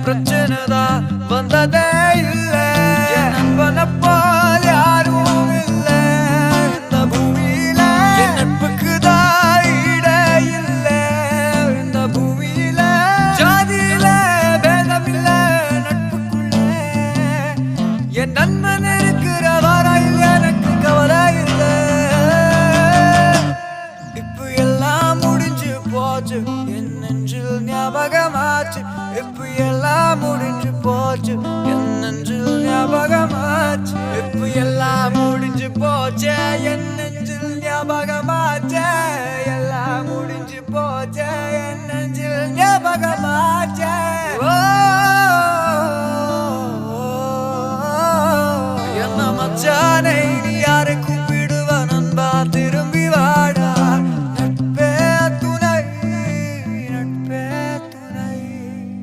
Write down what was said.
பிரச்சனை தான் வந்ததே இல்ல. என் நண்பனை போல் யாரும் இல்ல இந்த பூமியில. என் நட்புக்கு தான் ஈடே இல்ல இந்த பூமியில. ஜாதியில பேதம் இல்ல நட்புக்குள்ள. என் நண்பன் இருக்கிற வரையில் எனக்கு கவலை இல்ல. இப்ப எல்லாம் முடிஞ்சு போச்சு என் நெஞ்சில் ஞாபகமாச்சு. இப்ப எல்லாம் முடிஞ்சு போச்சு என் நெஞ்சில் ஞாபகமாச்சு. இப்ப எல்லாம் முடிஞ்சு போச்சு என் நெஞ்சில் ஞாபகமாச்சு. எல்லாம் முடிஞ்சு போச்சு என் நெஞ்சில் ஞாபகமாச்சு.